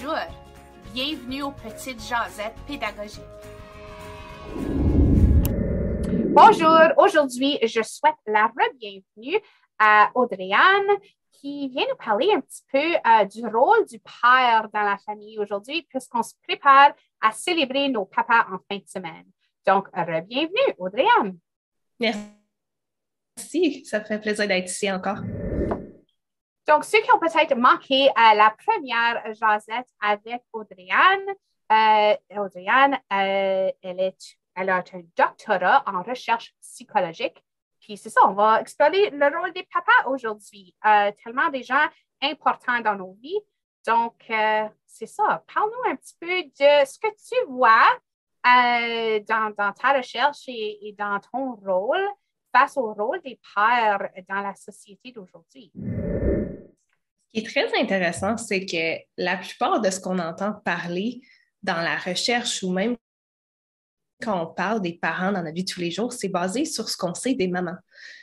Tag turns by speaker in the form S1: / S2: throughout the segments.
S1: Bonjour, bienvenue aux Petites Jasettes pédagogiques. Bonjour, aujourd'hui, je souhaite la bienvenue à Audrey-Anne qui vient nous parler un petit peu du rôle du père dans la famille aujourd'hui puisqu'on se prépare à célébrer nos papas en fin de semaine. Donc, bienvenue, Audrey-Anne.
S2: Merci, ça fait plaisir d'être ici encore.
S1: Donc, ceux qui ont peut-être manqué la première jasette avec Audrey-Anne, elle a un doctorat en recherche psychologique. Puis c'est ça, on va explorer le rôle des papas aujourd'hui. Tellement des gens importants dans nos vies. Donc, c'est ça. Parle-nous un petit peu de ce que tu vois dans ta recherche et dans ton rôle face au rôle des pères dans la société d'aujourd'hui.
S2: Ce qui est très intéressant, c'est que la plupart de ce qu'on entend parler dans la recherche ou même quand on parle des parents dans la vie de tous les jours, c'est basé sur ce qu'on sait des mamans.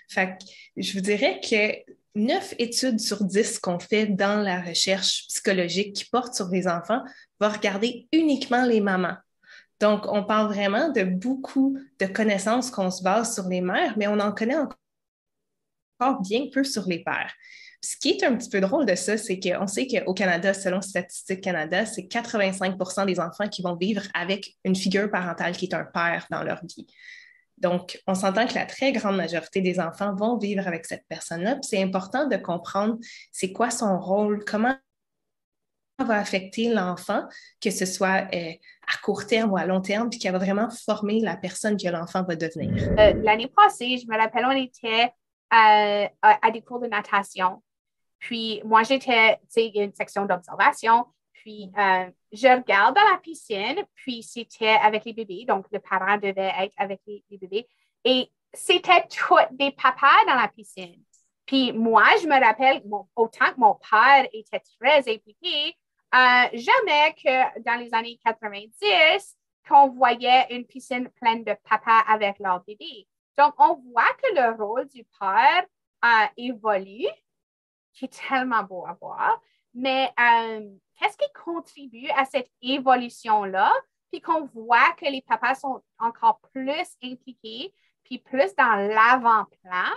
S2: Fait que je vous dirais que 9 études sur 10 qu'on fait dans la recherche psychologique qui porte sur les enfants va regarder uniquement les mamans. Donc, on parle vraiment de beaucoup de connaissances qu'on se base sur les mères, mais on en connaît encore bien peu sur les pères. Ce qui est un petit peu drôle de ça, c'est qu'on sait qu'au Canada, selon Statistique Canada, c'est 85% des enfants qui vont vivre avec une figure parentale qui est un père dans leur vie. Donc, on s'entend que la très grande majorité des enfants vont vivre avec cette personne-là. Puis c'est important de comprendre c'est quoi son rôle, comment va affecter l'enfant, que ce soit à court terme ou à long terme, puis qu'elle va vraiment former la personne que l'enfant va devenir.
S1: L'année passée, je me rappelle, on était à des cours de natation. Puis moi, j'étais, tu sais, il y a une section d'observation. Puis je regarde dans la piscine, puis c'était avec les bébés. Donc, le parent devait être avec les bébés. Et c'était tous des papas dans la piscine. Puis moi, je me rappelle, autant que mon père était très impliqué, jamais que dans les années 90, qu'on voyait une piscine pleine de papas avec leurs bébés. Donc, on voit que le rôle du père évolue, qui est tellement beau à voir. Mais qu'est-ce qui contribue à cette évolution-là? Puis qu'on voit que les papas sont encore plus impliqués, puis plus dans l'avant-plan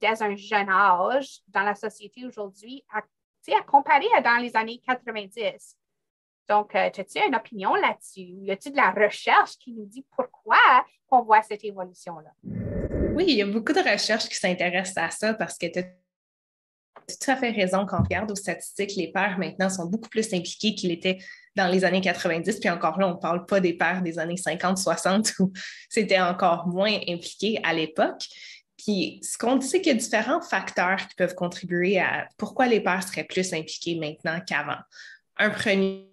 S1: dès un jeune âge dans la société aujourd'hui, à comparer à dans les années 90. Donc, as-tu une opinion là-dessus? Y a-t-il de la recherche qui nous dit pourquoi on voit cette évolution-là?
S2: Oui, il y a beaucoup de recherches qui s'intéressent à ça parce que tu as tout à fait raison. Quand on regarde aux statistiques, les pères maintenant sont beaucoup plus impliqués qu'ils étaient dans les années 90. Puis encore là, on ne parle pas des pères des années 50, 60 où c'était encore moins impliqué à l'époque. Puis ce qu'on dit, c'est qu'il y a différents facteurs qui peuvent contribuer à pourquoi les pères seraient plus impliqués maintenant qu'avant. Un premier,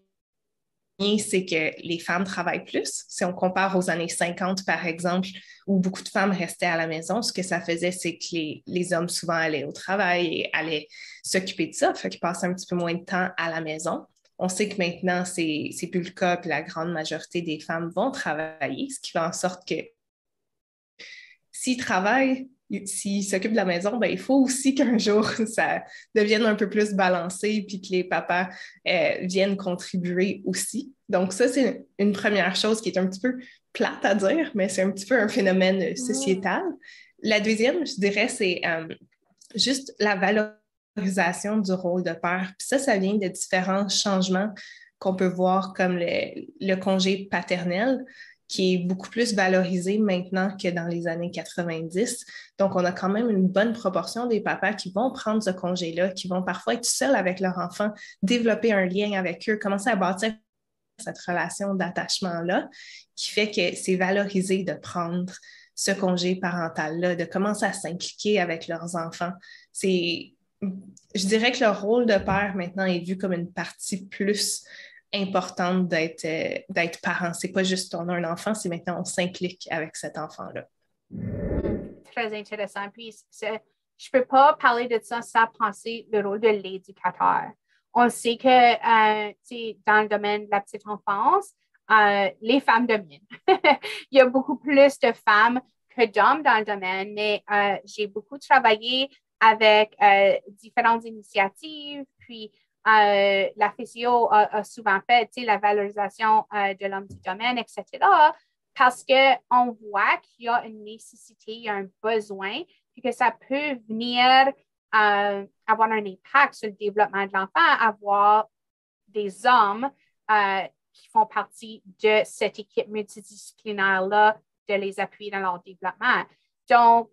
S2: c'est que les femmes travaillent plus. Si on compare aux années 50, par exemple, où beaucoup de femmes restaient à la maison, ce que ça faisait, c'est que les hommes souvent allaient au travail et allaient s'occuper de ça, fait qu'ils passaient un petit peu moins de temps à la maison. On sait que maintenant, c'est plus le cas, puis la grande majorité des femmes vont travailler, ce qui fait en sorte que s'ils travaillent, s'ils s'occupent de la maison, ben, il faut aussi qu'un jour, ça devienne un peu plus balancé puis que les papas viennent contribuer aussi. Donc ça, c'est une première chose qui est un petit peu plate à dire, mais c'est un petit peu un phénomène sociétal. La deuxième, je dirais, c'est juste la valorisation du rôle de père. Puis ça vient de différents changements qu'on peut voir comme le congé paternel, qui est beaucoup plus valorisé maintenant que dans les années 90. Donc, on a quand même une bonne proportion des papas qui vont prendre ce congé-là, qui vont parfois être seuls avec leur enfant, développer un lien avec eux, commencer à bâtir cette relation d'attachement-là, qui fait que c'est valorisé de prendre ce congé parental-là, de commencer à s'impliquer avec leurs enfants. Je dirais que le rôle de père maintenant est vu comme une partie plus importante d'être parent. C'est pas juste on a un enfant, c'est maintenant on s'implique avec cet enfant-là.
S1: Très intéressant. Puis, je peux pas parler de ça sans penser le rôle de l'éducateur. On sait que dans le domaine de la petite enfance, les femmes dominent. Il y a beaucoup plus de femmes que d'hommes dans le domaine, mais j'ai beaucoup travaillé avec différentes initiatives, puis la physio a souvent fait, la valorisation de l'homme du domaine, etc., parce qu'on voit qu'il y a une nécessité, il y a un besoin, puis que ça peut venir avoir un impact sur le développement de l'enfant, avoir des hommes qui font partie de cette équipe multidisciplinaire-là, de les appuyer dans leur développement. Donc,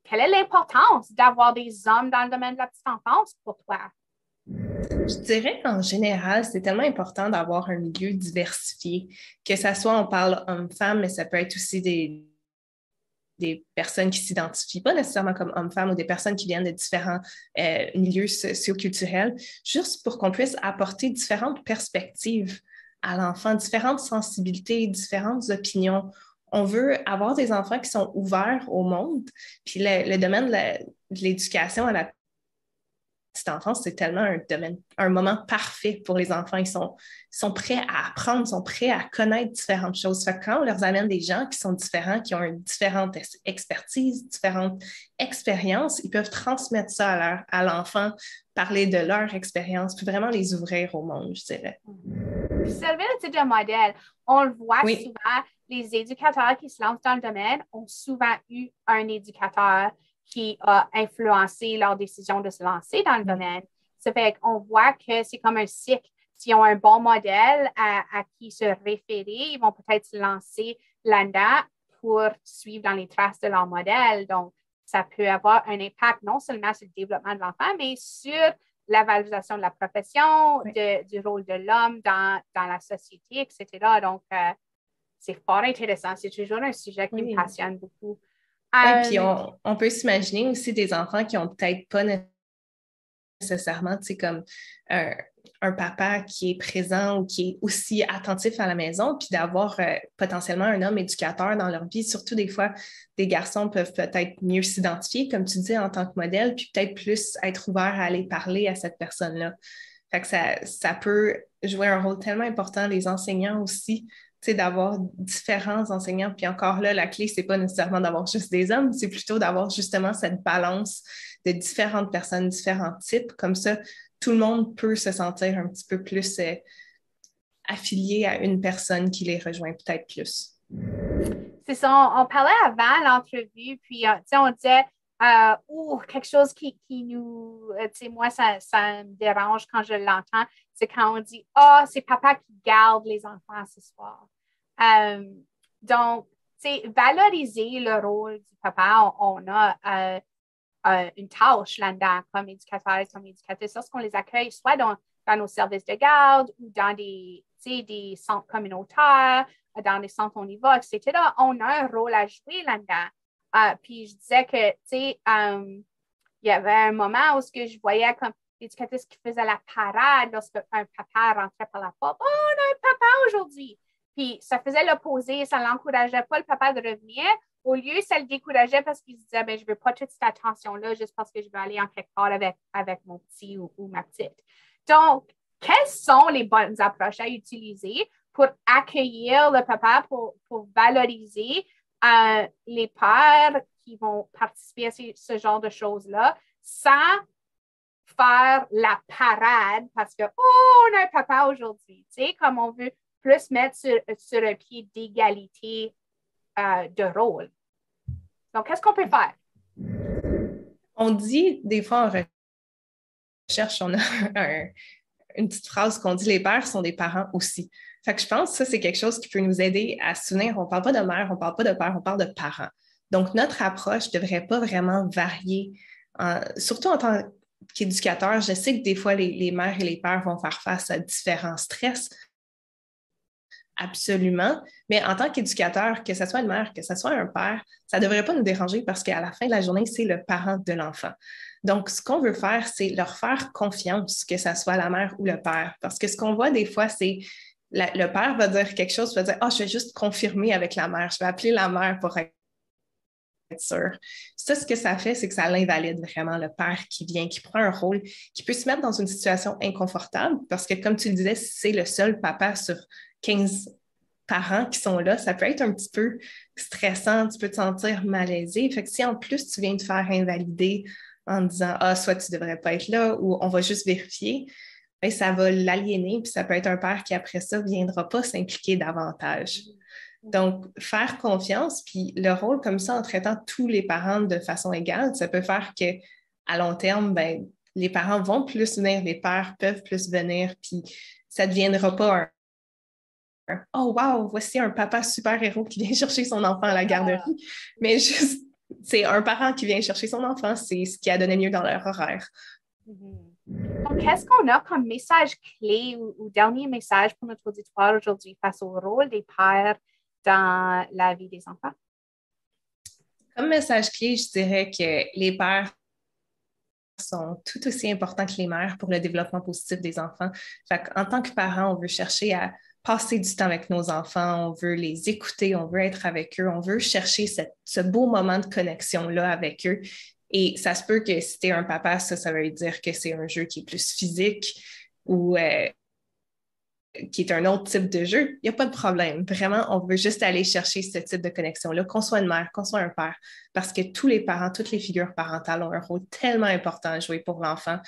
S1: quelle est l'importance d'avoir des hommes dans le domaine de la petite enfance pour toi?
S2: Je dirais qu'en général, c'est tellement important d'avoir un milieu diversifié, que ça soit, on parle homme-femme, mais ça peut être aussi des personnes qui ne s'identifient pas nécessairement comme hommes-femmes ou des personnes qui viennent de différents milieux socio-culturels, juste pour qu'on puisse apporter différentes perspectives à l'enfant, différentes sensibilités, différentes opinions. On veut avoir des enfants qui sont ouverts au monde, puis le domaine de l'éducation à la petite enfance, c'est tellement un moment parfait pour les enfants. Ils sont prêts à apprendre, ils sont prêts à connaître différentes choses. Fait que quand on leur amène des gens qui sont différents, qui ont une différente expertise, différentes expériences, ils peuvent transmettre ça à l'enfant, parler de leur expérience, puis vraiment les ouvrir au monde, je dirais.
S1: Servir le titre de modèle, on le voit
S2: Oui.
S1: souvent, les éducateurs qui se lancent dans le domaine ont souvent eu un éducateur qui a influencé leur décision de se lancer dans le domaine. Ça fait qu'on voit que c'est comme un cycle. S'ils ont un bon modèle à qui se référer, ils vont peut-être se lancer là-dedans pour suivre dans les traces de leur modèle. Donc, ça peut avoir un impact non seulement sur le développement de l'enfant, mais sur la valorisation de la profession,
S2: Oui.
S1: du rôle de l'homme dans la société, etc. Donc, c'est fort intéressant. C'est toujours un sujet qui me passionne beaucoup.
S2: Oui, puis on peut s'imaginer aussi des enfants qui n'ont peut-être pas nécessairement, tu sais, comme un papa qui est présent ou qui est aussi attentif à la maison, puis d'avoir potentiellement un homme éducateur dans leur vie. Surtout des fois, des garçons peuvent peut-être mieux s'identifier, comme tu dis, en tant que modèle, puis peut-être plus être ouvert à aller parler à cette personne-là. Fait que ça peut jouer un rôle tellement important, les enseignants aussi, tu sais, d'avoir différents enseignants. Puis encore là, la clé, c'est pas nécessairement d'avoir juste des hommes, c'est plutôt d'avoir justement cette balance de différentes personnes, différents types. Comme ça, tout le monde peut se sentir un petit peu plus affilié à une personne qui les rejoint peut-être plus.
S1: C'est ça, on parlait avant l'entrevue, puis on disait quelque chose qui nous, moi, ça me dérange quand je l'entends, c'est quand on dit c'est papa qui garde les enfants ce soir. Donc, valoriser le rôle du papa, on a une tâche là-dedans comme éducateur et comme éducatrice lorsqu'on les accueille, soit dans nos services de garde ou dans des centres communautaires, dans des centres on y va, etc. On a un rôle à jouer là-dedans. Puis je disais que, il y avait un moment où je voyais comme l'éducatrice qui faisait la parade lorsqu'un papa rentrait par la porte. Oh, on a un papa aujourd'hui. Puis ça faisait l'opposé, ça n'encourageait pas le papa de revenir. Au lieu, ça le décourageait parce qu'il se disait, je ne veux pas toute cette attention-là juste parce que je veux aller en quelque part avec mon petit ou ma petite. Donc, quelles sont les bonnes approches à utiliser pour accueillir le papa, pour valoriser les pères qui vont participer à ce genre de choses-là sans faire la parade parce que, on a un papa aujourd'hui, comme on veut plus mettre sur un pied d'égalité de rôle. Donc, qu'est-ce qu'on peut faire?
S2: On dit des fois en recherche, on a une petite phrase qu'on dit, les pères sont des parents aussi. Fait que je pense que ça, c'est quelque chose qui peut nous aider à se souvenir. On ne parle pas de mère, on ne parle pas de père, on parle de parents. Donc, notre approche ne devrait pas vraiment varier. Surtout en tant qu'éducateur, je sais que des fois, les mères et les pères vont faire face à différents stress. Absolument. Mais en tant qu'éducateur, que ce soit une mère, que ce soit un père, ça ne devrait pas nous déranger parce qu'à la fin de la journée, c'est le parent de l'enfant. Donc, ce qu'on veut faire, c'est leur faire confiance, que ce soit la mère ou le père. Parce que ce qu'on voit des fois, c'est le père va dire quelque chose, va dire je vais juste confirmer avec la mère, je vais appeler la mère pour être sûr. Ça, ce que ça fait, c'est que ça l'invalide vraiment, le père qui vient, qui prend un rôle, qui peut se mettre dans une situation inconfortable parce que, comme tu le disais, c'est le seul papa sur 15 parents qui sont là, ça peut être un petit peu stressant, tu peux te sentir malaisé. Fait que si en plus tu viens te faire invalider en disant soit tu ne devrais pas être là ou on va juste vérifier, ben, ça va l'aliéner, puis ça peut être un père qui, après ça, ne viendra pas s'impliquer davantage. Donc, faire confiance, puis le rôle comme ça, en traitant tous les parents de façon égale, ça peut faire que à long terme, ben, les parents vont plus venir, les pères peuvent plus venir, puis ça ne deviendra pas oh wow, voici un papa super-héros qui vient chercher son enfant à la garderie, mais juste, c'est un parent qui vient chercher son enfant, c'est ce qui a donné mieux dans leur horaire.
S1: Donc, qu'est-ce qu'on a comme message clé ou dernier message pour notre auditoire aujourd'hui face au rôle des pères dans la vie des enfants?
S2: Comme message clé, je dirais que les pères sont tout aussi importants que les mères pour le développement positif des enfants. En tant que parents, on veut chercher à passer du temps avec nos enfants, on veut les écouter, on veut être avec eux, on veut chercher ce beau moment de connexion-là avec eux. Et ça se peut que si tu es un papa, ça veut dire que c'est un jeu qui est plus physique ou qui est un autre type de jeu, il n'y a pas de problème. Vraiment, on veut juste aller chercher ce type de connexion-là, qu'on soit une mère, qu'on soit un père, parce que tous les parents, toutes les figures parentales ont un rôle tellement important à jouer pour l'enfant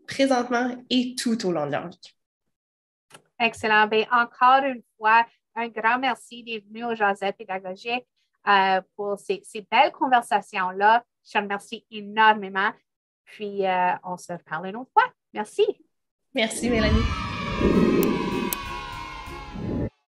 S2: présentement et tout au long de leur vie.
S1: Excellent. Bien, encore une fois, un grand merci d'être venu au Josette pédagogique pour ces belles conversations-là. Je te remercie énormément. Puis, on se reparle une autre fois. Merci.
S2: Merci, Mélanie.